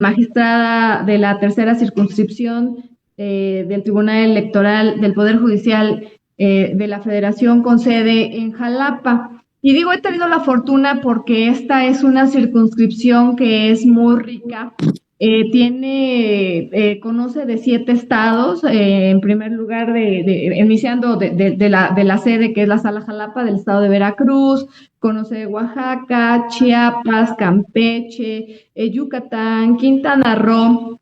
magistrada de la tercera circunscripción del Tribunal Electoral del Poder Judicial de la Federación con sede en Jalapa. Y digo, he tenido la fortuna porque esta es una circunscripción que es muy rica. Conoce de 7 estados, en primer lugar, iniciando de la sede que es la Sala Jalapa del estado de Veracruz, conoce de Oaxaca, Chiapas, Campeche, Yucatán, Quintana Roo,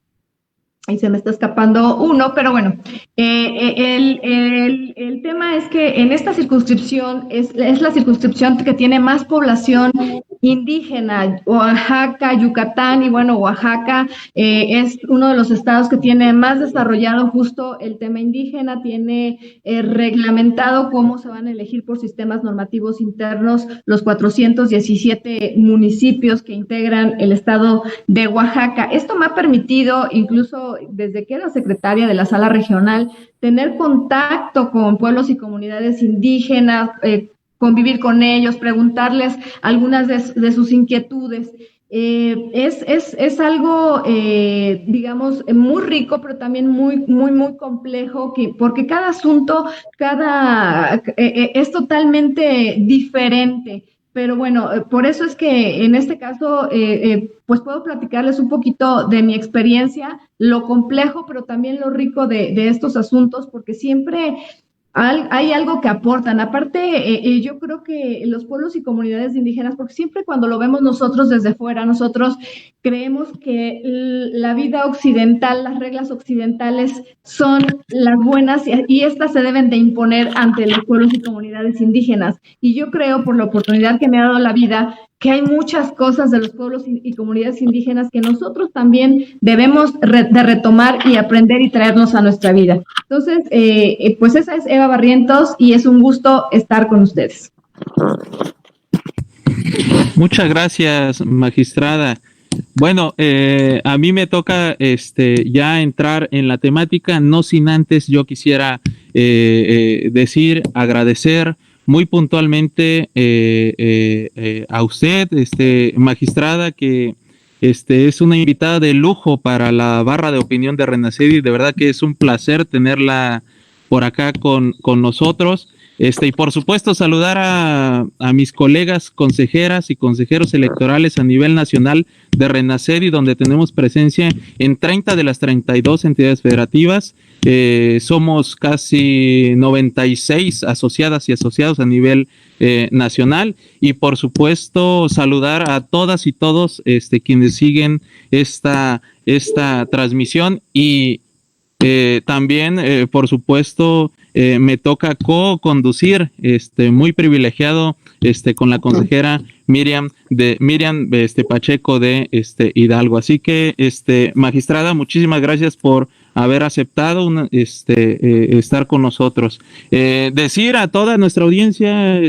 y se me está escapando uno, pero bueno, el tema es que en esta circunscripción es la circunscripción que tiene más población indígena. Oaxaca, Yucatán y bueno, Oaxaca es uno de los estados que tiene más desarrollado justo el tema indígena, tiene reglamentado cómo se van a elegir por sistemas normativos internos los 417 municipios que integran el estado de Oaxaca. Esto me ha permitido, incluso desde que era secretaria de la sala regional, tener contacto con pueblos y comunidades indígenas, convivir con ellos, preguntarles algunas de sus inquietudes. Es algo, digamos, muy rico, pero también muy complejo, porque cada asunto, es totalmente diferente. Pero bueno, por eso es que en este caso, pues puedo platicarles un poquito de mi experiencia, lo complejo, pero también lo rico de estos asuntos, porque siempre hay algo que aportan. Aparte, yo creo que los pueblos y comunidades indígenas, porque siempre cuando lo vemos nosotros desde fuera, nosotros creemos que la vida occidental, las reglas occidentales son las buenas y estas se deben de imponer ante los pueblos y comunidades indígenas. Y yo creo, por la oportunidad que me ha dado la vida, que hay muchas cosas de los pueblos y comunidades indígenas que nosotros también debemos de retomar y aprender y traernos a nuestra vida. Entonces, pues esa es Eva Barrientos y es un gusto estar con ustedes. Muchas gracias, magistrada. Bueno, a mí me toca ya entrar en la temática, no sin antes yo quisiera decir, agradecer muy puntualmente a usted, magistrada, que es una invitada de lujo para la barra de opinión de Renacedi. De verdad que es un placer tenerla por acá con nosotros. Y por supuesto saludar a mis colegas consejeras y consejeros electorales a nivel nacional de Renacedi, donde tenemos presencia en 30 de las 32 entidades federativas. Somos casi 96 asociadas y asociados a nivel nacional, y por supuesto saludar a todas y todos quienes siguen esta transmisión. Y también, por supuesto, me toca co-conducir, muy privilegiado, con la consejera Miriam Pacheco de Hidalgo. Así que, magistrada, muchísimas gracias por haber aceptado estar con nosotros. Decir a toda nuestra audiencia,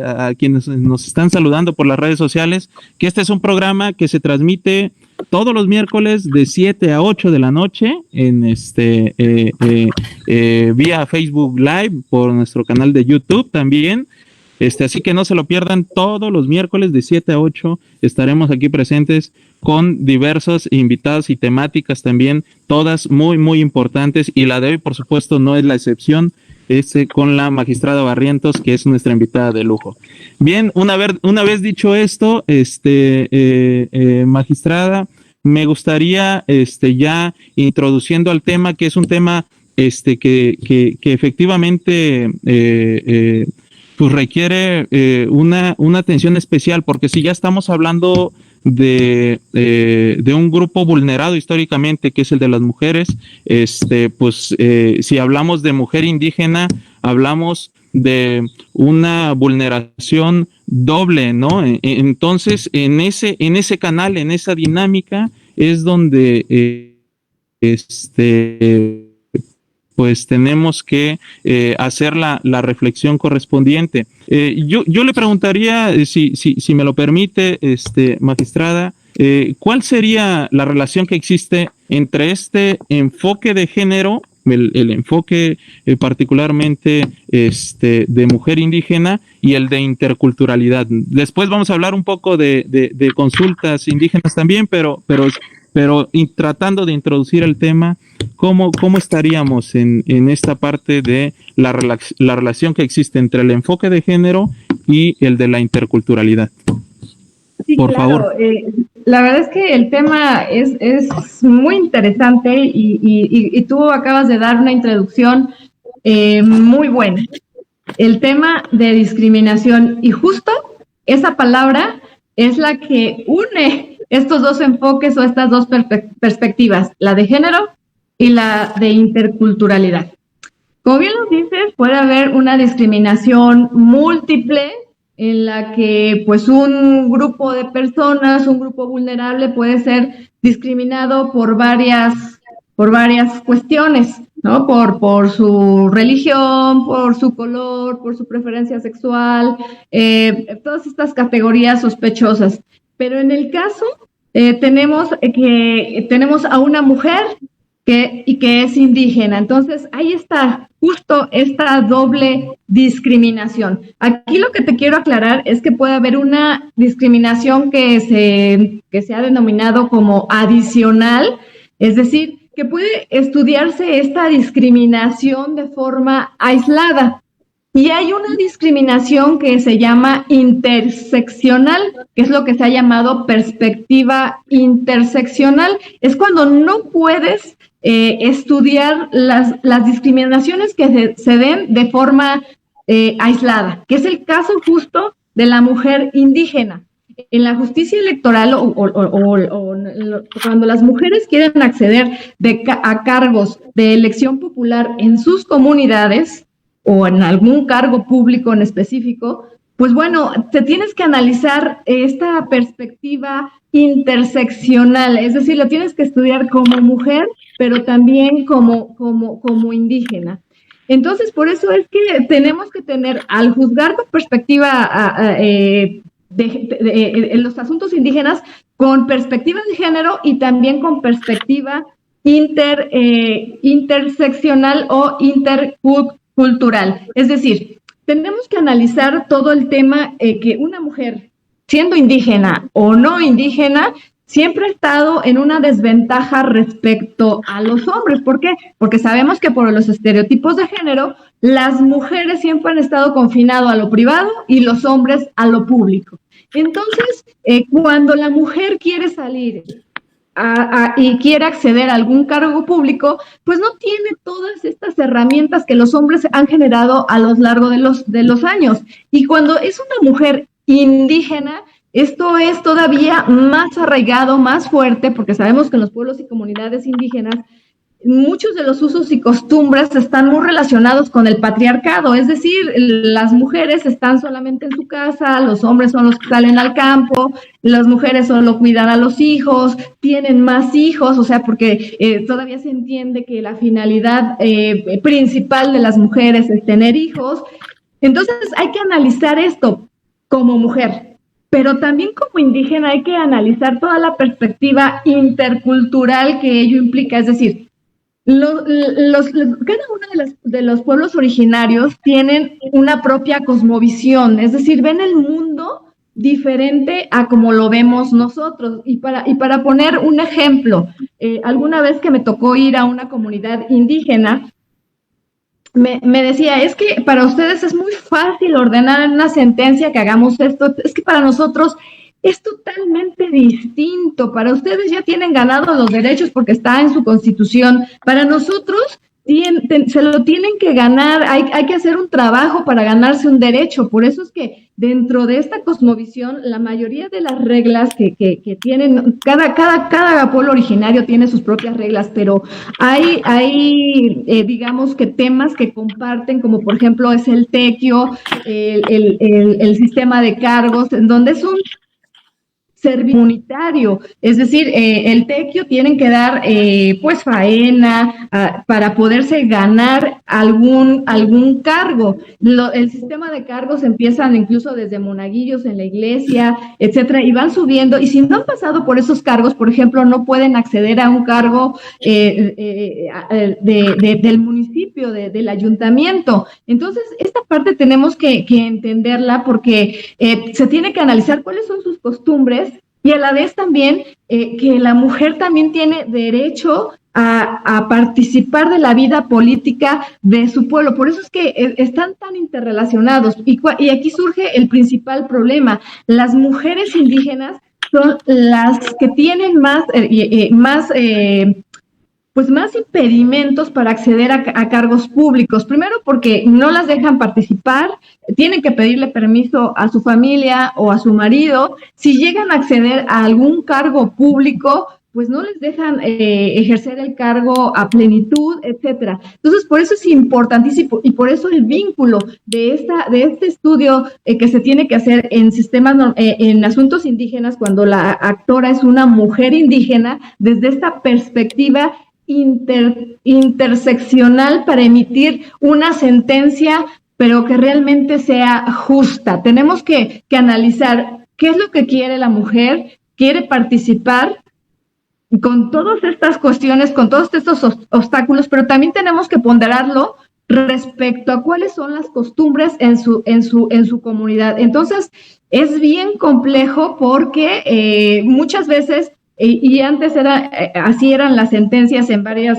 a quienes nos están saludando por las redes sociales, que este es un programa que se transmite todos los miércoles de 7 a 8 de la noche en vía Facebook Live, por nuestro canal de YouTube también. Así que no se lo pierdan, todos los miércoles de 7 a 8 estaremos aquí presentes con diversos invitados y temáticas también, todas muy importantes, y la de hoy, por supuesto, no es la excepción, con la magistrada Barrientos, que es nuestra invitada de lujo. Bien, una vez dicho esto, magistrada, me gustaría, ya introduciendo al tema, que es un tema, que efectivamente, pues requiere una atención especial, porque si ya estamos hablando de un grupo vulnerado históricamente, que es el de las mujeres, pues si hablamos de mujer indígena, hablamos de una vulneración doble, ¿no? Entonces, en ese canal, en esa dinámica, es donde pues tenemos que hacer la reflexión correspondiente. Yo le preguntaría, si me lo permite, magistrada, ¿cuál sería la relación que existe entre este enfoque de género, el enfoque particularmente de mujer indígena, y el de interculturalidad? Después vamos a hablar un poco de consultas indígenas también, pero pero tratando de introducir el tema, ¿cómo estaríamos en esta parte de la relación que existe entre el enfoque de género y el de la interculturalidad? Sí, por claro. favor. La verdad es que el tema es muy interesante y tú acabas de dar una introducción muy buena. El tema de discriminación, y justo esa palabra es la que une estos dos enfoques o estas dos perspectivas, la de género y la de interculturalidad. Como bien lo dices, puede haber una discriminación múltiple en la que pues un grupo de personas, un grupo vulnerable puede ser discriminado por varias cuestiones, ¿no? Por su religión, por su color, por su preferencia sexual, todas estas categorías sospechosas. Pero en el caso tenemos a una mujer que es indígena. Entonces, ahí está justo esta doble discriminación. Aquí lo que te quiero aclarar es que puede haber una discriminación que se ha denominado como adicional, es decir, que puede estudiarse esta discriminación de forma aislada. Y hay una discriminación que se llama interseccional, que es lo que se ha llamado perspectiva interseccional. Es cuando no puedes estudiar las discriminaciones que se den de forma aislada, que es el caso justo de la mujer indígena. En la justicia electoral o cuando las mujeres quieren acceder a cargos de elección popular en sus comunidades o en algún cargo público en específico, pues bueno, te tienes que analizar esta perspectiva interseccional, es decir, lo tienes que estudiar como mujer, pero también como indígena. Entonces, por eso es que tenemos que tener, al juzgar con perspectiva en los asuntos indígenas, con perspectiva de género y también con perspectiva interseccional o intercultural. Es decir, tenemos que analizar todo el tema que una mujer, siendo indígena o no indígena, siempre ha estado en una desventaja respecto a los hombres. ¿Por qué? Porque sabemos que por los estereotipos de género, las mujeres siempre han estado confinadas a lo privado y los hombres a lo público. Entonces, cuando la mujer quiere salir y quiere acceder a algún cargo público, pues no tiene todas estas herramientas que los hombres han generado a lo largo de los años. Y cuando es una mujer indígena, esto es todavía más arraigado, más fuerte, porque sabemos que en los pueblos y comunidades indígenas muchos de los usos y costumbres están muy relacionados con el patriarcado, es decir, las mujeres están solamente en su casa, los hombres son los que salen al campo, las mujeres solo cuidan a los hijos, tienen más hijos, o sea, porque todavía se entiende que la finalidad principal de las mujeres es tener hijos. Entonces hay que analizar esto como mujer. Pero también como indígena hay que analizar toda la perspectiva intercultural que ello implica, es decir, cada uno de los pueblos originarios tienen una propia cosmovisión, es decir, ven el mundo diferente a como lo vemos nosotros. Y para poner un ejemplo, alguna vez que me tocó ir a una comunidad indígena, me decía, es que para ustedes es muy fácil ordenar en una sentencia que hagamos esto, es que para nosotros es totalmente distinto. Para ustedes ya tienen ganados los derechos porque está en su constitución. Para nosotros se lo tienen que ganar, hay que hacer un trabajo para ganarse un derecho. Por eso es que dentro de esta cosmovisión, la mayoría de las reglas que tienen, cada pueblo originario tiene sus propias reglas, pero hay digamos que temas que comparten, como por ejemplo es el tequio, el sistema de cargos, en donde es un servicio comunitario, es decir, el tequio tienen que dar pues faena para poderse ganar algún cargo. El sistema de cargos empiezan incluso desde monaguillos en la iglesia, etcétera, y van subiendo, y si no han pasado por esos cargos, por ejemplo, no pueden acceder a un cargo del municipio, del ayuntamiento. Entonces, esta parte tenemos que entenderla porque se tiene que analizar cuáles son sus costumbres y a la vez también que la mujer también tiene derecho a participar de la vida política de su pueblo. Por eso es que están tan interrelacionados. Y aquí surge el principal problema. Las mujeres indígenas son las que tienen más impedimentos para acceder a cargos públicos. Primero porque no las dejan participar, tienen que pedirle permiso a su familia o a su marido. Si llegan a acceder a algún cargo público, pues no les dejan ejercer el cargo a plenitud, etcétera. Entonces, por eso es importantísimo y por eso el vínculo de este estudio que se tiene que hacer en sistemas, en asuntos indígenas, cuando la actora es una mujer indígena, desde esta perspectiva interseccional para emitir una sentencia, pero que realmente sea justa. Tenemos que analizar qué es lo que quiere la mujer, quiere participar con todas estas cuestiones, con todos estos obstáculos, pero también tenemos que ponderarlo respecto a cuáles son las costumbres en su comunidad. Entonces, es bien complejo porque muchas veces y antes así eran las sentencias en varias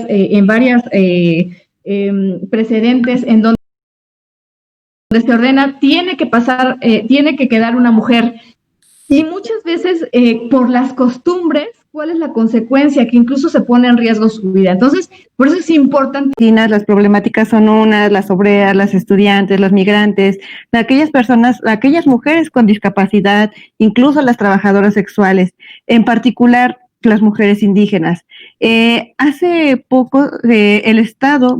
precedentes en donde se ordena tiene que quedar una mujer, y muchas veces por las costumbres, ¿cuál es la consecuencia? Que incluso se pone en riesgo su vida. Entonces, por eso es importante. Las problemáticas son las obreras, las estudiantes, los migrantes, aquellas personas, aquellas mujeres con discapacidad, incluso las trabajadoras sexuales, en particular las mujeres indígenas. Hace poco el Estado,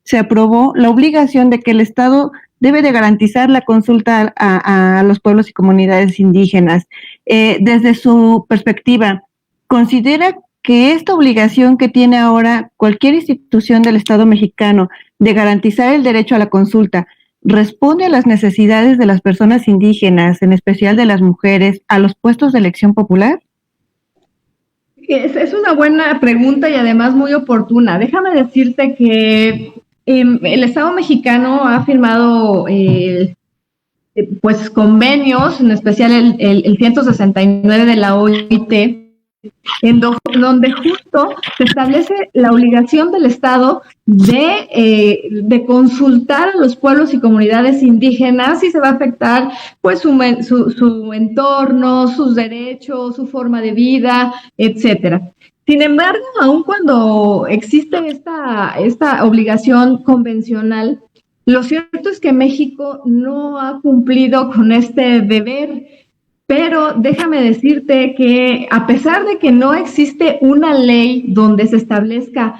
se aprobó la obligación de que el Estado debe de garantizar la consulta a los pueblos y comunidades indígenas. Desde su perspectiva, ¿considera que esta obligación que tiene ahora cualquier institución del Estado mexicano de garantizar el derecho a la consulta responde a las necesidades de las personas indígenas, en especial de las mujeres, a los puestos de elección popular? Es una buena pregunta y además muy oportuna. Déjame decirte que el Estado mexicano ha firmado convenios, en especial el 169 de la OIT, donde justo se establece la obligación del Estado de consultar a los pueblos y comunidades indígenas si se va a afectar pues su entorno, sus derechos, su forma de vida, etcétera. Sin embargo, aun cuando existe esta obligación convencional, lo cierto es que México no ha cumplido con este deber. Pero déjame decirte que a pesar de que no existe una ley donde se establezca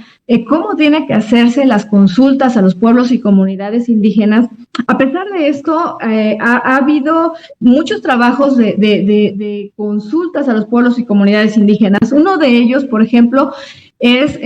cómo tienen que hacerse las consultas a los pueblos y comunidades indígenas, a pesar de esto ha habido muchos trabajos de consultas a los pueblos y comunidades indígenas. Uno de ellos, por ejemplo, es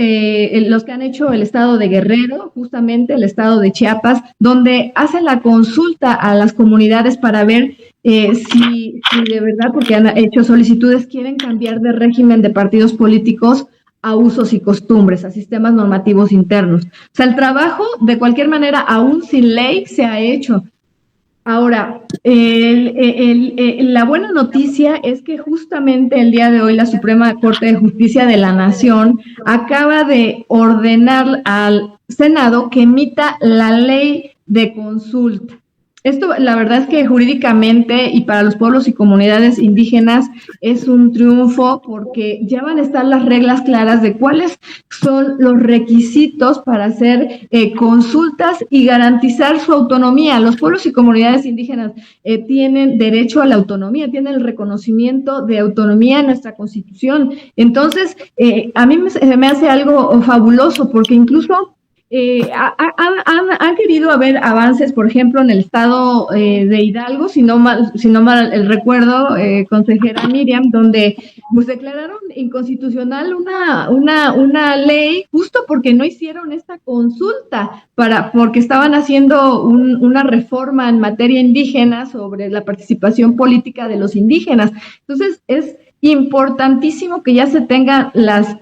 los que han hecho el estado de Guerrero, justamente el estado de Chiapas, donde hacen la consulta a las comunidades para ver si de verdad, porque han hecho solicitudes, quieren cambiar de régimen de partidos políticos a usos y costumbres, a sistemas normativos internos. O sea, el trabajo, de cualquier manera, aún sin ley, se ha hecho. Ahora, la buena noticia es que justamente el día de hoy la Suprema Corte de Justicia de la Nación acaba de ordenar al Senado que emita la ley de consulta. Esto, la verdad es que jurídicamente y para los pueblos y comunidades indígenas es un triunfo porque ya van a estar las reglas claras de cuáles son los requisitos para hacer consultas y garantizar su autonomía. Los pueblos y comunidades indígenas tienen derecho a la autonomía, tienen el reconocimiento de autonomía en nuestra Constitución. Entonces, a mí me hace algo fabuloso porque incluso han querido haber avances, por ejemplo, en el estado de Hidalgo, si no mal el recuerdo, consejera Miriam, donde pues declararon inconstitucional una ley justo porque no hicieron esta consulta, porque estaban haciendo una reforma en materia indígena sobre la participación política de los indígenas. Entonces, es importantísimo que ya se tengan las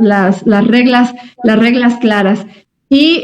reglas claras. Y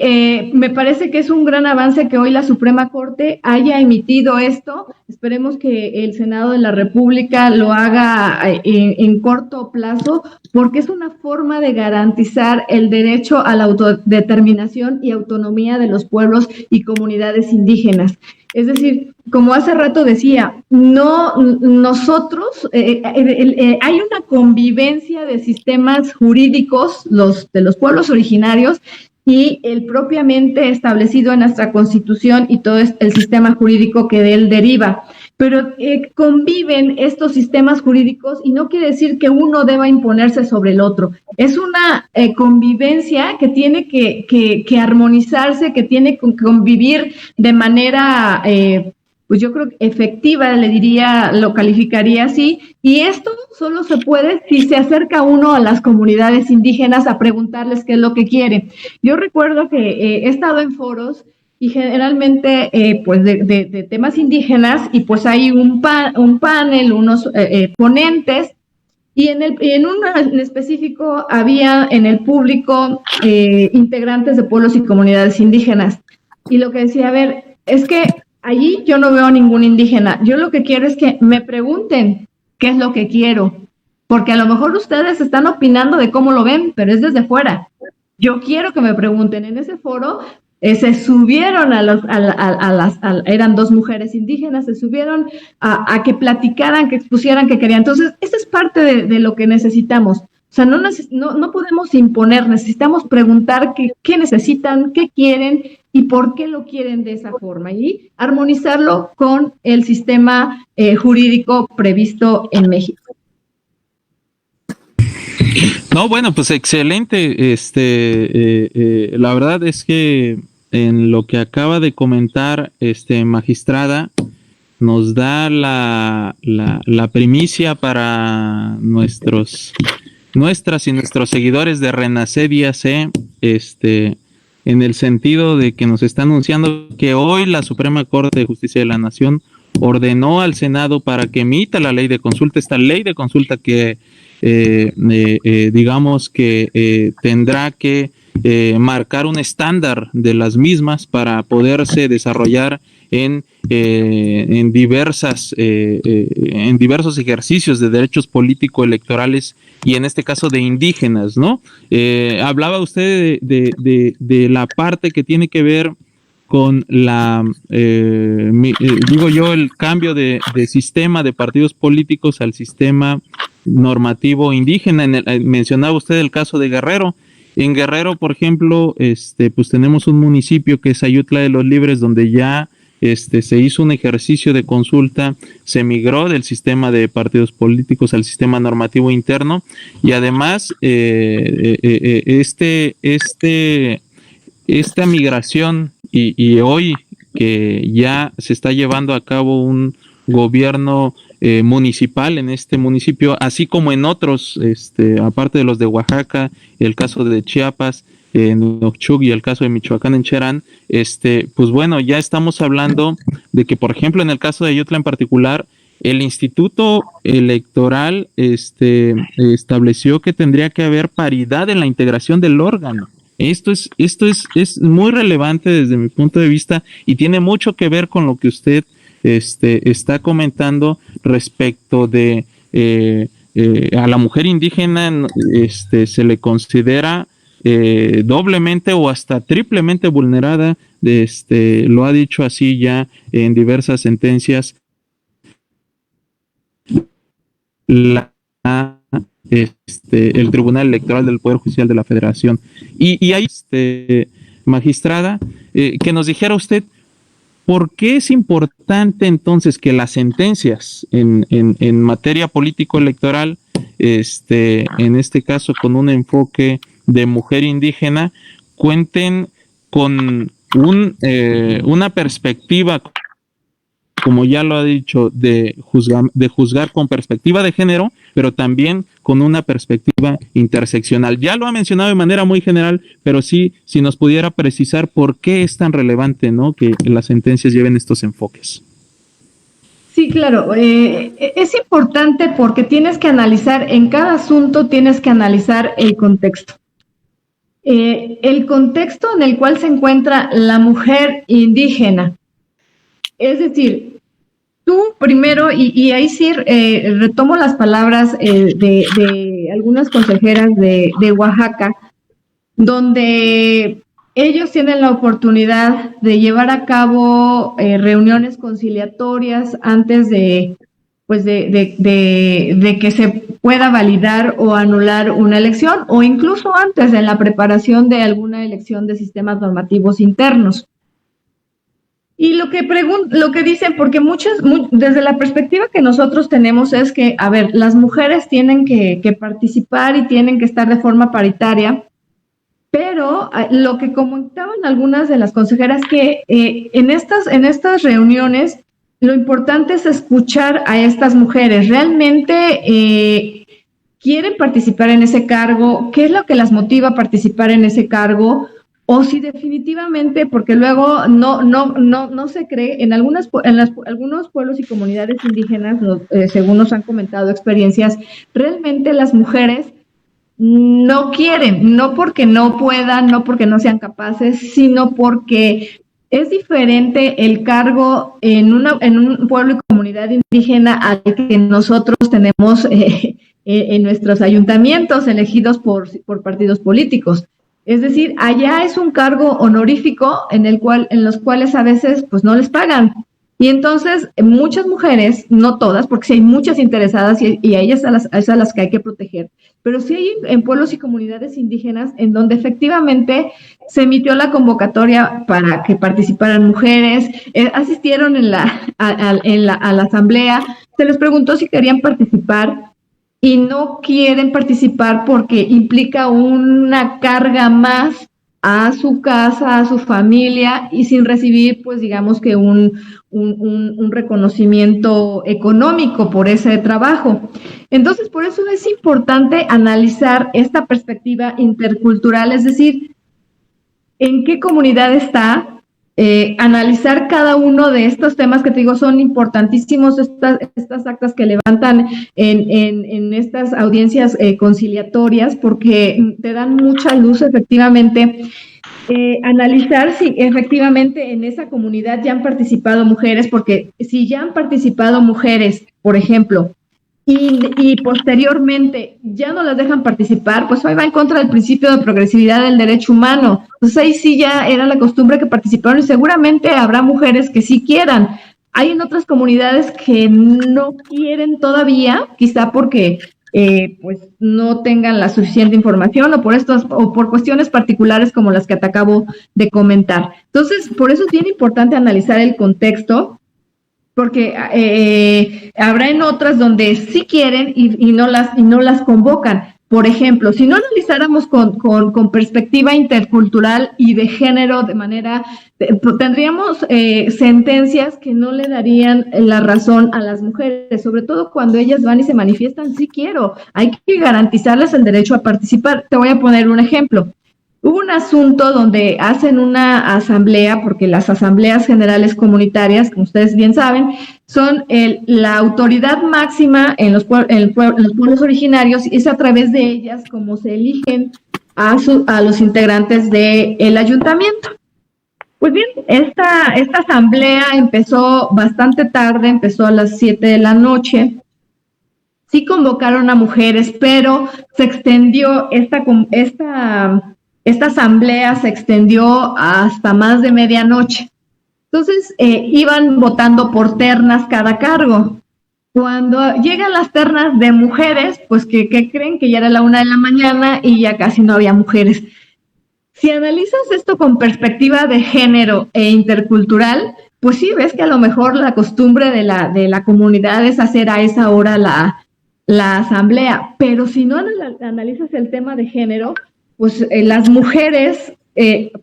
me parece que es un gran avance que hoy la Suprema Corte haya emitido esto. Esperemos que el Senado de la República lo haga en corto plazo, porque es una forma de garantizar el derecho a la autodeterminación y autonomía de los pueblos y comunidades indígenas. Es decir, como hace rato decía, nosotros, hay una convivencia de sistemas jurídicos, de los pueblos originarios, y el propiamente establecido en nuestra Constitución y todo el sistema jurídico que de él deriva. Pero conviven estos sistemas jurídicos y no quiere decir que uno deba imponerse sobre el otro. Es una convivencia que tiene que armonizarse, que tiene que convivir de manera, pues yo creo que efectiva, lo calificaría así, y esto solo se puede si se acerca uno a las comunidades indígenas a preguntarles qué es lo que quiere. Yo recuerdo que he estado en foros y generalmente pues de temas indígenas, y pues hay un panel, unos ponentes, y en uno en específico había en el público integrantes de pueblos y comunidades indígenas, y lo que decía, a ver, es que allí yo no veo a ningún indígena, yo lo que quiero es que me pregunten qué es lo que quiero, porque a lo mejor ustedes están opinando de cómo lo ven, pero es desde fuera. Yo quiero que me pregunten. En ese foro se subieron eran 2 mujeres indígenas, se subieron a que platicaran, que expusieran qué querían. Entonces, esa es parte de lo que necesitamos. O sea, no podemos imponer, necesitamos preguntar qué necesitan, qué quieren y por qué lo quieren de esa forma, y armonizarlo con el sistema jurídico previsto en México. No, bueno, pues excelente. La verdad es que en lo que acaba de comentar, magistrada, nos da la primicia para nuestras y nuestros seguidores de Renacer IAC, en el sentido de que nos está anunciando que hoy la Suprema Corte de Justicia de la Nación ordenó al Senado para que emita la ley de consulta, esta ley de consulta que digamos que tendrá que marcar un estándar de las mismas para poderse desarrollar en diversos ejercicios de derechos político-electorales, y en este caso de indígenas, ¿no? Hablaba usted de la parte que tiene que ver con el cambio de sistema de partidos políticos al sistema normativo indígena. Mencionaba usted el caso de Guerrero. En Guerrero, por ejemplo, pues tenemos un municipio que es Ayutla de los Libres, donde ya se hizo un ejercicio de consulta, se migró del sistema de partidos políticos al sistema normativo interno, y además esta migración y hoy que ya se está llevando a cabo un gobierno municipal en este municipio, así como en otros, aparte de los de Oaxaca, el caso de Chiapas, en Ochuc, y el caso de Michoacán en Cherán, pues bueno, ya estamos hablando de que, por ejemplo, en el caso de Ayutla en particular, el Instituto Electoral estableció que tendría que haber paridad en la integración del órgano. Esto es muy relevante desde mi punto de vista, y tiene mucho que ver con lo que usted está comentando respecto de a la mujer indígena. Se le considera doblemente o hasta triplemente vulnerada, lo ha dicho así ya en diversas sentencias el Tribunal Electoral del Poder Judicial de la Federación. Y ahí, magistrada, que nos dijera usted por qué es importante entonces que las sentencias en materia político-electoral, en este caso con un enfoque de mujer indígena, cuenten con una perspectiva, como ya lo ha dicho, de juzgar con perspectiva de género, pero también con una perspectiva interseccional. Ya lo ha mencionado de manera muy general, pero sí, si nos pudiera precisar por qué es tan relevante, ¿no?, que las sentencias lleven estos enfoques. Sí, claro. Es importante porque tienes que analizar, en cada asunto tienes que analizar el contexto. el contexto en el cual se encuentra la mujer indígena. Es decir, tú primero, y ahí sí retomo las palabras de algunas consejeras de Oaxaca, donde ellos tienen la oportunidad de llevar a cabo reuniones conciliatorias antes de que se pueda validar o anular una elección, o incluso antes de la preparación de alguna elección de sistemas normativos internos. Y lo que dicen, porque desde la perspectiva que nosotros tenemos es que, a ver, las mujeres tienen que participar y tienen que estar de forma paritaria, pero lo que comentaban algunas de las consejeras que en estas reuniones lo importante es escuchar a estas mujeres. ¿Realmente quieren participar en ese cargo? ¿Qué es lo que las motiva a participar en ese cargo? O si definitivamente, porque luego no se cree, en algunos pueblos y comunidades indígenas, según nos han comentado experiencias, realmente las mujeres no quieren, no porque no puedan, no porque no sean capaces, sino porque es diferente el cargo en un pueblo y comunidad indígena al que nosotros tenemos en nuestros ayuntamientos elegidos por partidos políticos. Es decir, allá es un cargo honorífico en los cuales a veces pues no les pagan. Y entonces muchas mujeres, no todas, porque sí hay muchas interesadas y a ellas a las que hay que proteger, pero sí hay en pueblos y comunidades indígenas en donde efectivamente se emitió la convocatoria para que participaran mujeres, asistieron a la asamblea, se les preguntó si querían participar y no quieren participar porque implica una carga más a su casa, a su familia, y sin recibir, pues digamos que un reconocimiento económico por ese trabajo. Entonces, por eso es importante analizar esta perspectiva intercultural, es decir, en qué comunidad está, analizar cada uno de estos temas que te digo son importantísimos, estas actas que levantan en estas audiencias conciliatorias, porque te dan mucha luz efectivamente. Analizar si efectivamente en esa comunidad ya han participado mujeres, porque si ya han participado mujeres, por ejemplo, y posteriormente ya no las dejan participar, pues ahí va en contra del principio de progresividad del derecho humano. Entonces ahí sí ya era la costumbre que participaron y seguramente habrá mujeres que sí quieran. Hay en otras comunidades que no quieren todavía, quizá porque pues no tengan la suficiente información o por cuestiones particulares como las que te acabo de comentar. Entonces, por eso es bien importante analizar el contexto, porque habrá en otras donde sí quieren y no las convocan. Por ejemplo, si no analizáramos con perspectiva intercultural y de género de manera, tendríamos sentencias que no le darían la razón a las mujeres, sobre todo cuando ellas van y se manifiestan, sí quiero, hay que garantizarles el derecho a participar. Te voy a poner un ejemplo. Hubo un asunto donde hacen una asamblea, porque las asambleas generales comunitarias, como ustedes bien saben, son la autoridad máxima en los pueblos originarios, y es a través de ellas como se eligen a los integrantes del ayuntamiento. Pues bien, esta asamblea empezó bastante tarde, empezó a las 7 de la noche. Sí convocaron a mujeres, pero se extendió esta asamblea se extendió hasta más de medianoche. Entonces, iban votando por ternas cada cargo. Cuando llegan las ternas de mujeres, pues ¿qué creen? Que ya era la 1 de la mañana y ya casi no había mujeres. Si analizas esto con perspectiva de género e intercultural, pues sí ves que a lo mejor la costumbre de la comunidad es hacer a esa hora la asamblea. Pero si no analizas el tema de género, pues las mujeres,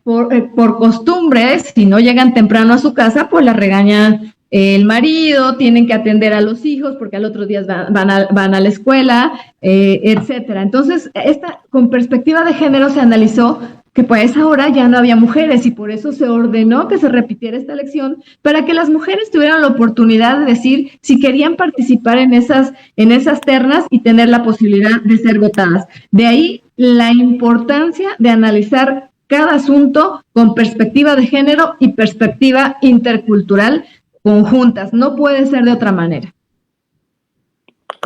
por costumbre, si no llegan temprano a su casa, pues las regañan el marido, tienen que atender a los hijos porque al otro día van a la escuela, etcétera. Entonces, con perspectiva de género se analizó que pues ahora ya no había mujeres y por eso se ordenó que se repitiera esta elección para que las mujeres tuvieran la oportunidad de decir si querían participar en esas ternas y tener la posibilidad de ser votadas. De ahí la importancia de analizar cada asunto con perspectiva de género y perspectiva intercultural conjuntas. No puede ser de otra manera.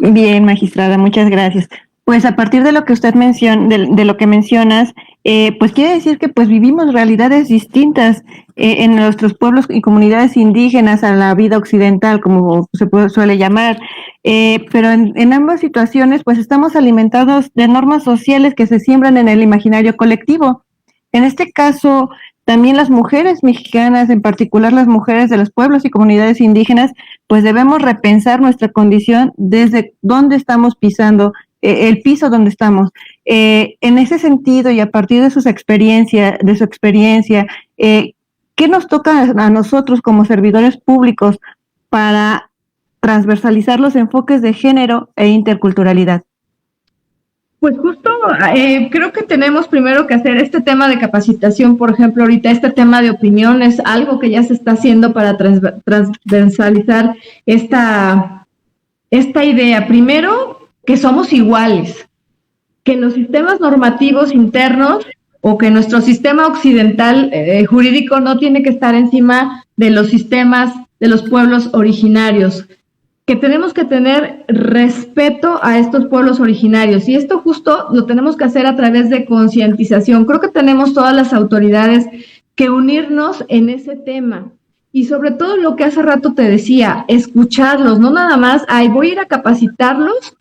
Bien, magistrada, muchas gracias. Pues a partir de lo que usted menciona, de lo que mencionas, pues quiere decir que pues vivimos realidades distintas en nuestros pueblos y comunidades indígenas a la vida occidental, como suele llamar, pero en ambas situaciones pues estamos alimentados de normas sociales que se siembran en el imaginario colectivo. En este caso, también las mujeres mexicanas, en particular las mujeres de los pueblos y comunidades indígenas, pues debemos repensar nuestra condición desde dónde estamos pisando, el piso donde estamos. En ese sentido y a partir de su experiencia, ¿qué nos toca a nosotros como servidores públicos para transversalizar los enfoques de género e interculturalidad? Pues justo creo que tenemos primero que hacer este tema de capacitación, por ejemplo, ahorita este tema de opinión es algo que ya se está haciendo para transversalizar esta idea. Primero, que somos iguales, que los sistemas normativos internos o que nuestro sistema occidental jurídico no tiene que estar encima de los sistemas de los pueblos originarios, que tenemos que tener respeto a estos pueblos originarios y esto justo lo tenemos que hacer a través de concientización. Creo que tenemos todas las autoridades que unirnos en ese tema. Y sobre todo lo que hace rato te decía, escucharlos, no nada más, voy a ir a capacitarlos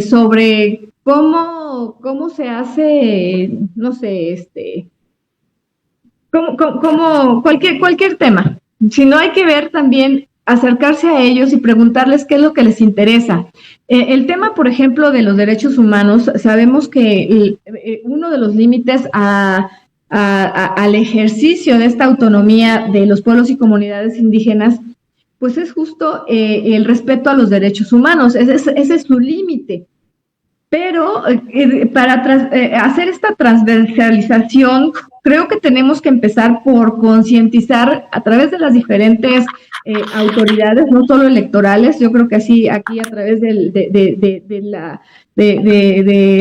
sobre cómo se hace, no sé, cualquier tema, sino hay que ver también, acercarse a ellos y preguntarles qué es lo que les interesa. El tema, por ejemplo, de los derechos humanos, sabemos que uno de los límites al ejercicio de esta autonomía de los pueblos y comunidades indígenas, pues es justo el respeto a los derechos humanos, ese es su límite. Pero para hacer esta transversalización, creo que tenemos que empezar por concientizar a través de las diferentes autoridades, no solo electorales, yo creo que así aquí a través de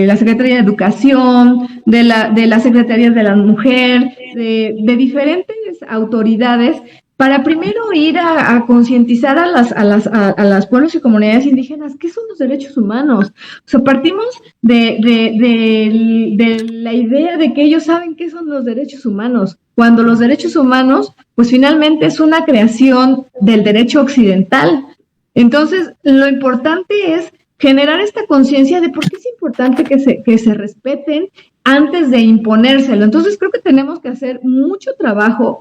la Secretaría de Educación, de la Secretaría de la Mujer, de diferentes autoridades, para primero ir a concientizar a las pueblos y comunidades indígenas qué son los derechos humanos. O sea, partimos de la idea de que ellos saben qué son los derechos humanos, cuando los derechos humanos, pues finalmente es una creación del derecho occidental. Entonces, lo importante es generar esta conciencia de por qué es importante que se respeten antes de imponérselo. Entonces creo que tenemos que hacer mucho trabajo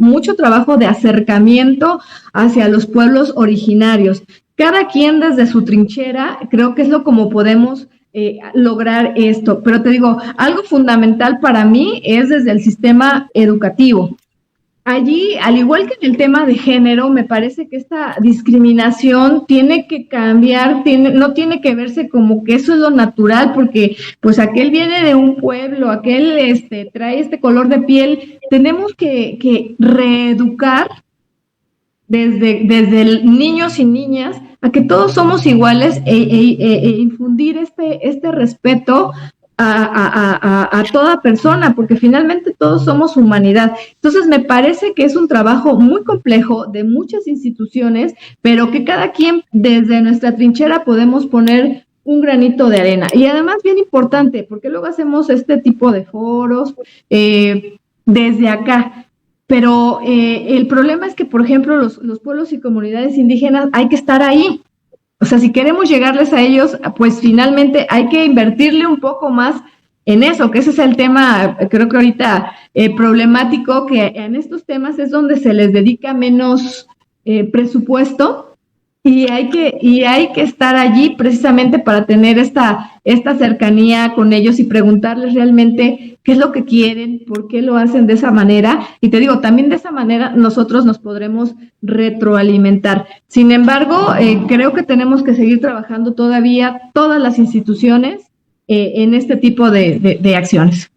de acercamiento hacia los pueblos originarios. Cada quien desde su trinchera, creo que es lo como podemos lograr esto. Pero te digo, algo fundamental para mí es desde el sistema educativo. Allí, al igual que en el tema de género, me parece que esta discriminación tiene que cambiar, no tiene que verse como que eso es lo natural, porque pues aquel viene de un pueblo, aquel trae este color de piel. Tenemos que reeducar desde niños y niñas a que todos somos iguales e infundir este respeto a toda persona, porque finalmente todos somos humanidad. Entonces me parece que es un trabajo muy complejo de muchas instituciones, pero que cada quien desde nuestra trinchera podemos poner un granito de arena. Y además bien importante, porque luego hacemos este tipo de foros desde acá, pero el problema es que, por ejemplo, los pueblos y comunidades indígenas hay que estar ahí. O sea, si queremos llegarles a ellos, pues finalmente hay que invertirle un poco más en eso, que ese es el tema, creo que ahorita problemático, que en estos temas es donde se les dedica menos presupuesto y hay que estar allí precisamente para tener esta cercanía con ellos y preguntarles realmente qué es lo que quieren, por qué lo hacen de esa manera. Y te digo, también de esa manera nosotros nos podremos retroalimentar. Sin embargo, creo que tenemos que seguir trabajando todavía todas las instituciones en este tipo de acciones.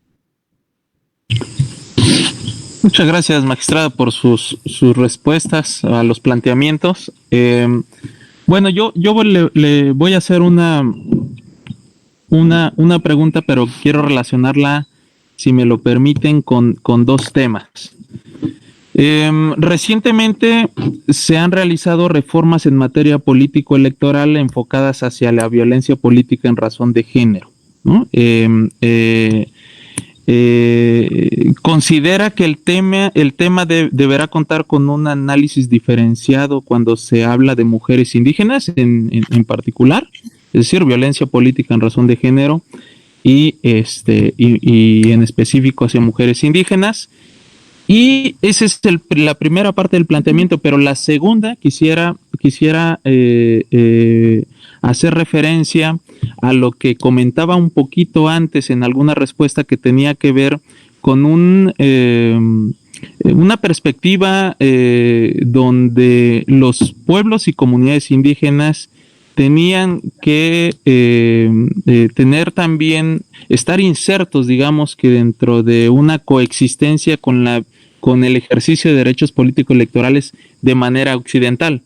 Muchas gracias, magistrada, por sus respuestas a los planteamientos. Bueno, yo le voy a hacer una pregunta, pero quiero relacionarla, si me lo permiten, con dos temas. Recientemente se han realizado reformas en materia político-electoral enfocadas hacia la violencia política en razón de género, ¿no? Considera que el tema deberá contar con un análisis diferenciado cuando se habla de mujeres indígenas en particular, es decir, violencia política en razón de género y en específico hacia mujeres indígenas. Y esa es la primera parte del planteamiento, pero la segunda quisiera hacer referencia a lo que comentaba un poquito antes en alguna respuesta que tenía que ver con una perspectiva donde los pueblos y comunidades indígenas tenían que estar insertos, digamos, que dentro de una coexistencia con el ejercicio de derechos político-electorales de manera occidental.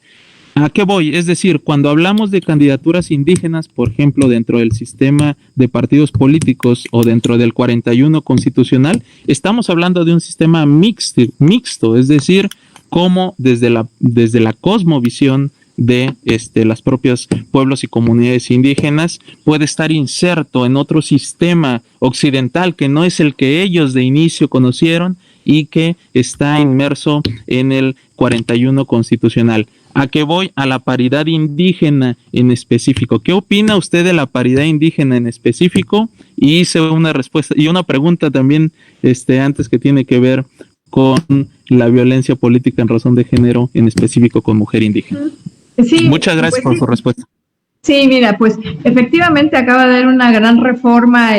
¿A qué voy? Es decir, cuando hablamos de candidaturas indígenas, por ejemplo, dentro del sistema de partidos políticos o dentro del 41 constitucional, estamos hablando de un sistema mixto, es decir, como desde la cosmovisión de las propios pueblos y comunidades indígenas puede estar inserto en otro sistema occidental que no es el que ellos de inicio conocieron y que está inmerso en el 41 constitucional. ¿A qué voy? A la paridad indígena en específico. ¿Qué opina usted de la paridad indígena en específico? Y hice una respuesta y una pregunta también antes que tiene que ver con la violencia política en razón de género, en específico con mujer indígena. Sí, muchas gracias por su respuesta. Sí, mira, pues efectivamente acaba de haber una gran reforma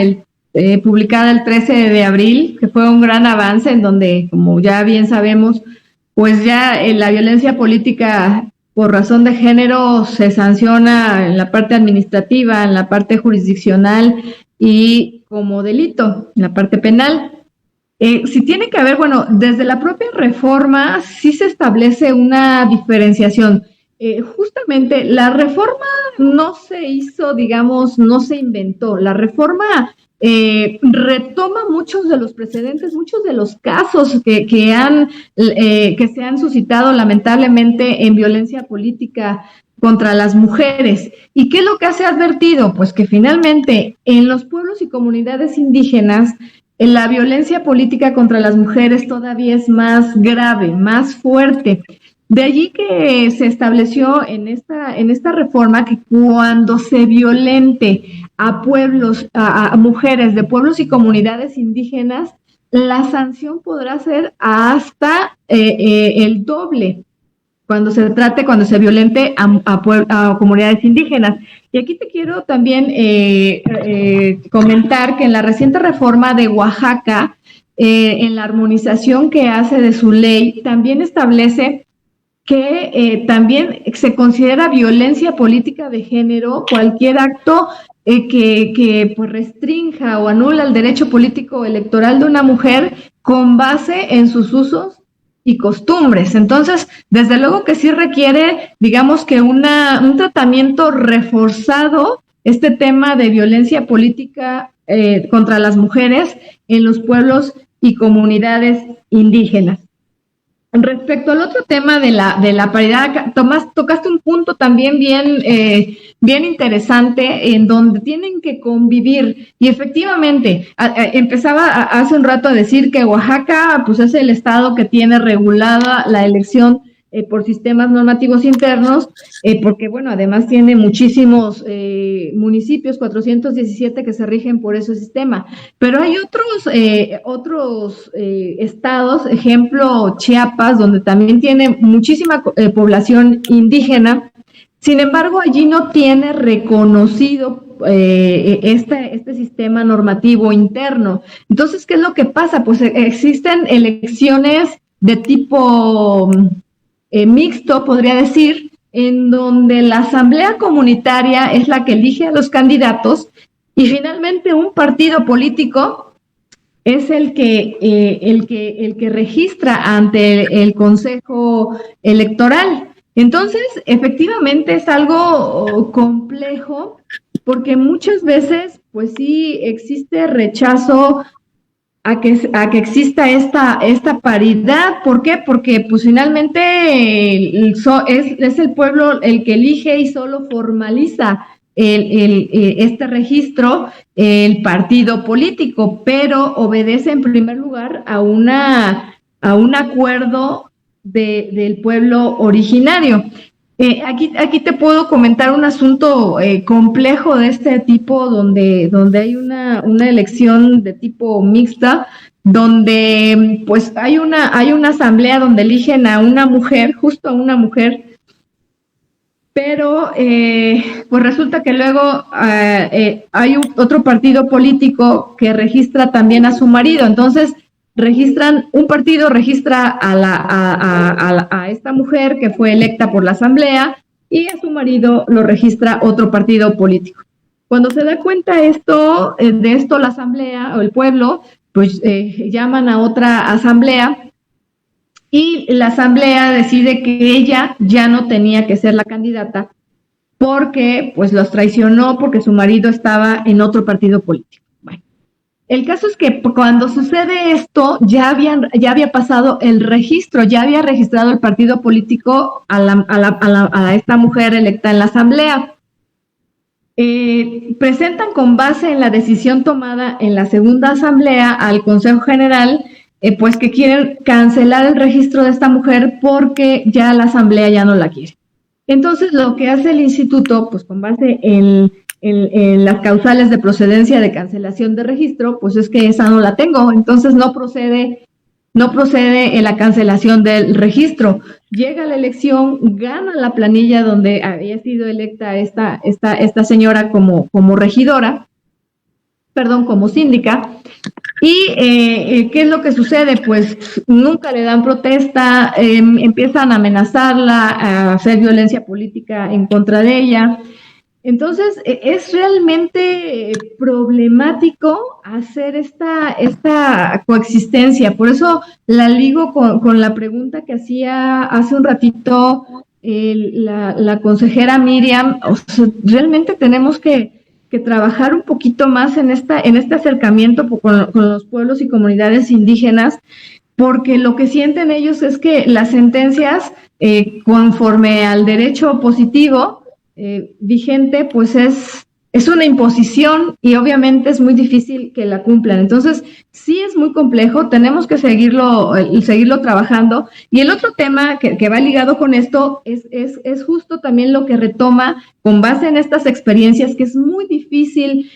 publicada el 13 de abril, que fue un gran avance en donde, como ya bien sabemos, pues ya la violencia política por razón de género se sanciona en la parte administrativa, en la parte jurisdiccional y como delito, en la parte penal. Si tiene que haber, bueno, desde la propia reforma sí se establece una diferenciación. Justamente la reforma no se hizo, digamos, no se inventó. La reforma retoma muchos de los precedentes, muchos de los casos que se han suscitado lamentablemente en violencia política contra las mujeres. ¿Y qué es lo que se ha advertido? Pues que finalmente en los pueblos y comunidades indígenas la violencia política contra las mujeres todavía es más grave, más fuerte. De allí que se estableció en esta reforma que cuando se violente a pueblos, a mujeres de pueblos y comunidades indígenas, la sanción podrá ser hasta el doble cuando se violente a comunidades indígenas. Y aquí te quiero también comentar que en la reciente reforma de Oaxaca, en la armonización que hace de su ley, también establece que también se considera violencia política de género cualquier acto que pues restrinja o anula el derecho político electoral de una mujer con base en sus usos y costumbres. Entonces, desde luego que sí requiere, digamos que un tratamiento reforzado este tema de violencia política contra las mujeres en los pueblos y comunidades indígenas. Respecto al otro tema de la paridad, tocaste un punto también bien interesante en donde tienen que convivir y efectivamente empezaba hace un rato a decir que Oaxaca pues es el estado que tiene regulada la elección por sistemas normativos internos, porque bueno, además tiene muchísimos municipios, 417 que se rigen por ese sistema, pero hay otros estados, ejemplo Chiapas, donde también tiene muchísima población indígena. Sin embargo, allí no tiene reconocido este sistema normativo interno. Entonces, ¿qué es lo que pasa? Pues existen elecciones de tipo mixto, podría decir, en donde la asamblea comunitaria es la que elige a los candidatos y finalmente un partido político es el que registra ante el Consejo Electoral. Entonces, efectivamente es algo complejo porque muchas veces, pues sí, existe rechazo a que exista esta paridad. ¿Por qué? Porque pues finalmente es el pueblo el que elige y solo formaliza este registro el partido político, pero obedece en primer lugar a un acuerdo del pueblo originario. Aquí te puedo comentar un asunto complejo de este tipo, donde hay una elección de tipo mixta, donde pues hay una asamblea donde eligen a una mujer, justo a una mujer, pero pues resulta que luego hay otro partido político que registra también a su marido. Entonces un partido registra a esta mujer que fue electa por la asamblea, y a su marido lo registra otro partido político. Cuando se da cuenta de esto la asamblea o el pueblo, pues llaman a otra asamblea, y la asamblea decide que ella ya no tenía que ser la candidata porque pues los traicionó, porque su marido estaba en otro partido político. Bueno, el caso es que cuando sucede esto, ya había pasado el registro, ya había registrado el partido político a esta mujer electa en la asamblea. Presentan con base en la decisión tomada en la segunda asamblea al Consejo General, pues que quieren cancelar el registro de esta mujer porque ya la asamblea ya no la quiere. Entonces lo que hace el instituto, pues con base en las causales de procedencia de cancelación de registro, pues es que esa no la tengo, entonces no procede en la cancelación del registro. Llega la elección, gana la planilla donde había sido electa esta señora como regidora, como síndica. ¿Y qué es lo que sucede? Pues nunca le dan protesta, empiezan a amenazarla, a hacer violencia política en contra de ella. Entonces, es realmente problemático hacer esta coexistencia. Por eso la ligo con la pregunta que hacía hace un ratito la consejera Miriam. O sea, realmente tenemos que trabajar un poquito más en este acercamiento con los pueblos y comunidades indígenas, porque lo que sienten ellos es que las sentencias, conforme al derecho positivo vigente, pues es una imposición y obviamente es muy difícil que la cumplan. Entonces, sí es muy complejo, tenemos que seguirlo trabajando. Y el otro tema que va ligado con esto es justo también lo que retoma con base en estas experiencias, que es muy difícil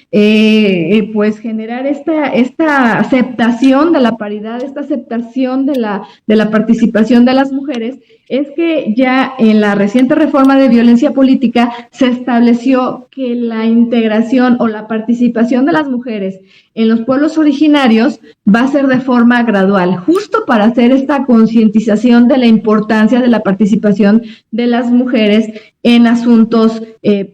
pues generar esta aceptación de la paridad, esta aceptación de la participación de las mujeres. Es que ya en la reciente reforma de violencia política se estableció que la integración o la participación de las mujeres en los pueblos originarios va a ser de forma gradual, justo para hacer esta concientización de la importancia de la participación de las mujeres en asuntos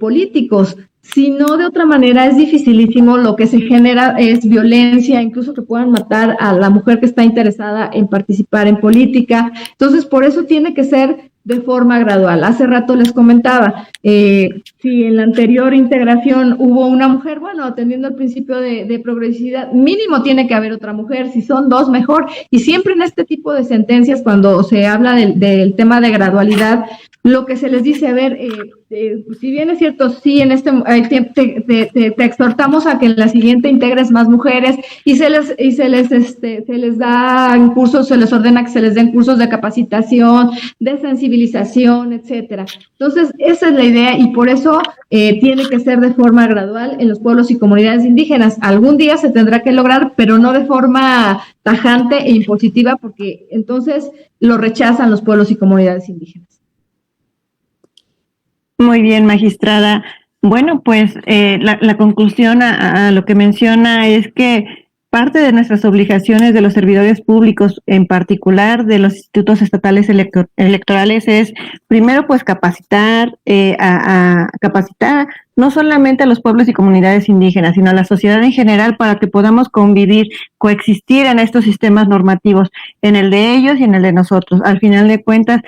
políticos. Si no, de otra manera es dificilísimo. Lo que se genera es violencia, incluso que puedan matar a la mujer que está interesada en participar en política. Entonces, por eso tiene que ser de forma gradual. Hace rato les comentaba, si en la anterior integración hubo una mujer, bueno, atendiendo al principio de progresividad, mínimo tiene que haber otra mujer, si son dos, mejor. Y siempre en este tipo de sentencias, cuando se habla del tema de gradualidad, lo que se les dice, a ver, si bien es cierto, sí, en te exhortamos a que en la siguiente integres más mujeres, y se les da cursos, se les ordena que se les den cursos de capacitación, de sensibilización, etcétera. Entonces, esa es la idea, y por eso tiene que ser de forma gradual en los pueblos y comunidades indígenas. Algún día se tendrá que lograr, pero no de forma tajante e impositiva, porque entonces lo rechazan los pueblos y comunidades indígenas. Muy bien, magistrada. Bueno, pues la conclusión a lo que menciona es que parte de nuestras obligaciones de los servidores públicos, en particular de los institutos estatales electorales, es primero pues capacitar, no solamente a los pueblos y comunidades indígenas, sino a la sociedad en general, para que podamos convivir, coexistir en estos sistemas normativos, en el de ellos y en el de nosotros. Al final de cuentas,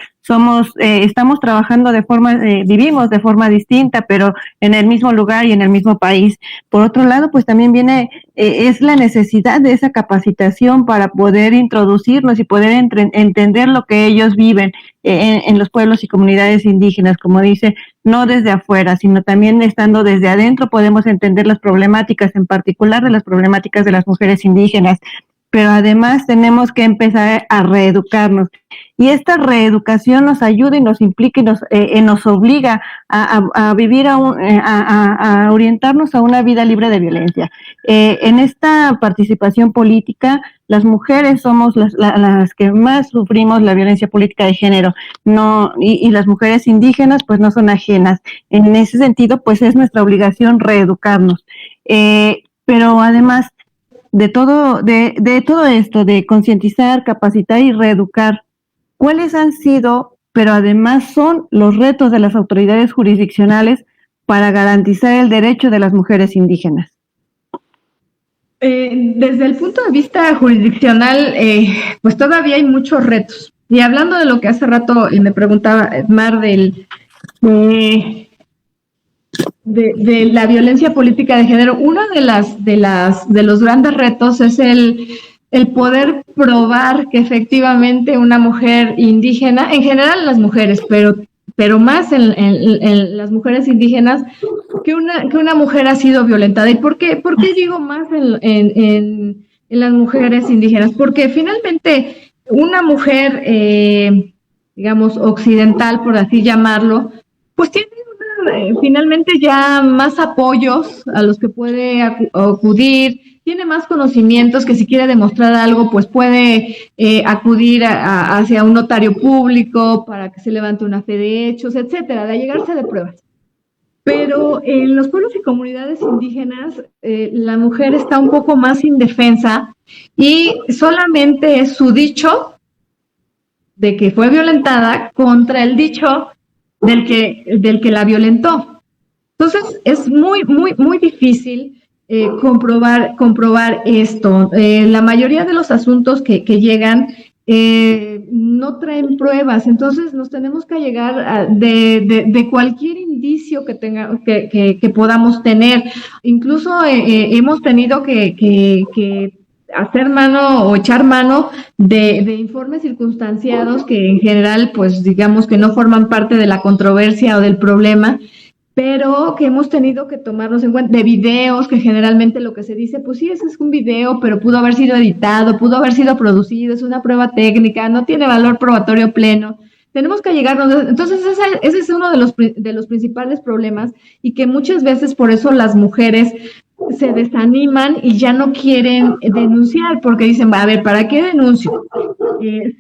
estamos trabajando vivimos de forma distinta, pero en el mismo lugar y en el mismo país. Por otro lado, pues también es la necesidad de esa capacitación para poder introducirnos y poder entender lo que ellos viven en los pueblos y comunidades indígenas, como dice, no desde afuera, sino también estando desde adentro podemos entender las problemáticas, en particular de las problemáticas de las mujeres indígenas. Pero además tenemos que empezar a reeducarnos. Y esta reeducación nos ayuda y nos implica y nos obliga a vivir, a orientarnos a una vida libre de violencia. En esta participación política, las mujeres somos las que más sufrimos la violencia política de género, y las mujeres indígenas pues no son ajenas. En ese sentido, pues es nuestra obligación reeducarnos. Pero además, de todo esto, de concientizar, capacitar y reeducar, ¿cuáles han sido, pero además son los retos de las autoridades jurisdiccionales para garantizar el derecho de las mujeres indígenas? Desde el punto de vista jurisdiccional, pues todavía hay muchos retos. Y hablando de lo que hace rato me preguntaba Mar de la violencia política de género, uno de los grandes retos es el poder probar que efectivamente una mujer indígena, en general las mujeres, pero más en las mujeres indígenas, que una mujer ha sido violentada. ¿Y por qué digo más en las mujeres indígenas? Porque finalmente una mujer, digamos, occidental, por así llamarlo, pues tiene finalmente ya más apoyos a los que puede acudir, tiene más conocimientos, que si quiere demostrar algo, pues puede acudir hacia un notario público para que se levante una fe de hechos, etcétera, de allegarse de pruebas. Pero en los pueblos y comunidades indígenas, la mujer está un poco más indefensa y solamente es su dicho de que fue violentada contra el dicho del que la violentó. Entonces es muy, muy, muy difícil comprobar esto. La mayoría de los asuntos que llegan no traen pruebas, entonces nos tenemos que allegar de cualquier indicio que podamos tener. Incluso hemos tenido que hacer mano o echar mano de informes circunstanciados que en general, pues digamos que no forman parte de la controversia o del problema, pero que hemos tenido que tomarnos en cuenta, de videos, que generalmente lo que se dice, pues sí, ese es un video, pero pudo haber sido editado, pudo haber sido producido, es una prueba técnica, no tiene valor probatorio pleno. Tenemos que llegarnos, entonces ese es uno de los principales problemas, y que muchas veces por eso las mujeres se desaniman y ya no quieren denunciar, porque dicen, a ver, ¿para qué denuncio?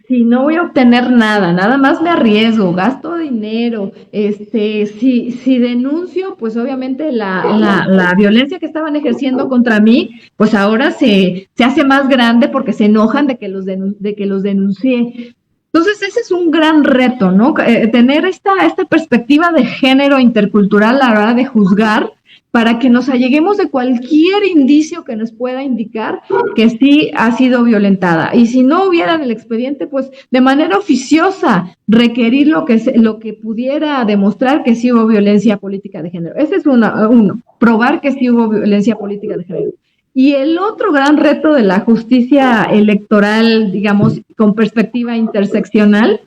Si no voy a obtener nada más me arriesgo, gasto dinero, si denuncio, pues obviamente la violencia que estaban ejerciendo contra mí, pues ahora se hace más grande porque se enojan de que los denuncié. Entonces ese es un gran reto, ¿no? Tener esta perspectiva de género intercultural a la hora de juzgar, para que nos alleguemos de cualquier indicio que nos pueda indicar que sí ha sido violentada. Y si no hubiera en el expediente, pues de manera oficiosa requerir lo que pudiera demostrar que sí hubo violencia política de género. Ese es uno, probar que sí hubo violencia política de género. Y el otro gran reto de la justicia electoral, digamos, con perspectiva interseccional,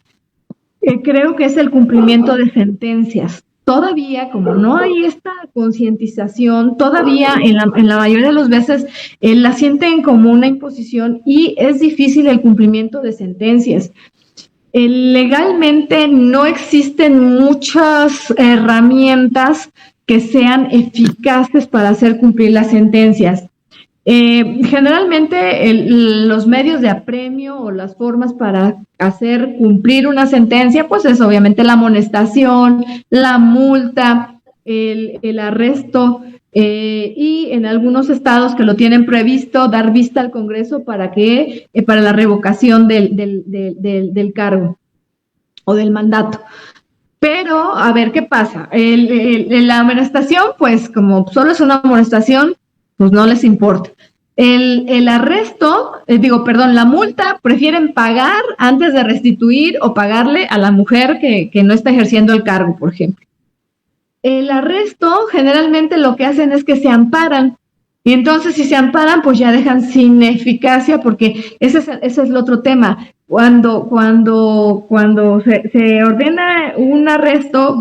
creo que es el cumplimiento de sentencias. Todavía, como no hay esta concientización, todavía en la mayoría de las veces la sienten como una imposición y es difícil el cumplimiento de sentencias. Legalmente no existen muchas herramientas que sean eficaces para hacer cumplir las sentencias. Generalmente los medios de apremio o las formas para hacer cumplir una sentencia, pues es obviamente la amonestación, la multa, el arresto, y en algunos estados que lo tienen previsto, dar vista al Congreso para la revocación del cargo o del mandato. Pero, a ver, ¿qué pasa? La amonestación, pues como solo es una amonestación, pues no les importa. El arresto, la multa, prefieren pagar antes de restituir o pagarle a la mujer que no está ejerciendo el cargo, por ejemplo. El arresto, generalmente lo que hacen es que se amparan. Y entonces, si se amparan, pues ya dejan sin eficacia, porque ese es el otro tema. Cuando se ordena un arresto,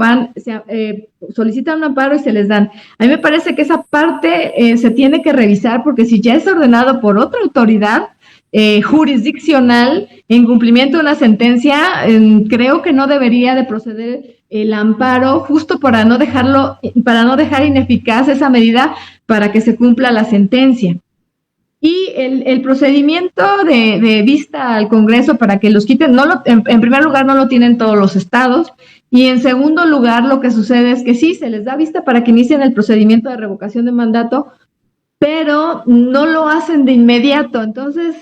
solicitan un amparo y se les dan. A mí me parece que esa parte se tiene que revisar, porque si ya es ordenado por otra autoridad jurisdiccional en cumplimiento de una sentencia, creo que no debería de proceder el amparo, justo para no dejar ineficaz esa medida para que se cumpla la sentencia. Y el procedimiento de vista al Congreso para que los quiten, en primer lugar no lo tienen todos los estados, y en segundo lugar lo que sucede es que sí, se les da vista para que inicien el procedimiento de revocación de mandato, pero no lo hacen de inmediato. Entonces,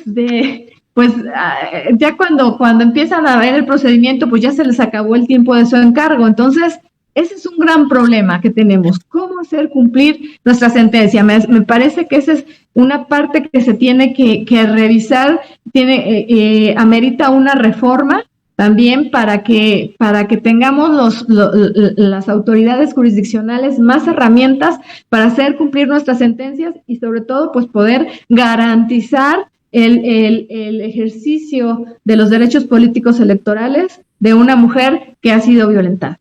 ya cuando empiezan a ver el procedimiento, pues ya se les acabó el tiempo de su encargo. Entonces, ese es un gran problema que tenemos, cómo hacer cumplir nuestra sentencia. Me parece que esa es una parte que se tiene que revisar, amerita una reforma también para que tengamos las autoridades jurisdiccionales más herramientas para hacer cumplir nuestras sentencias y sobre todo pues poder garantizar el ejercicio de los derechos políticos electorales de una mujer que ha sido violentada.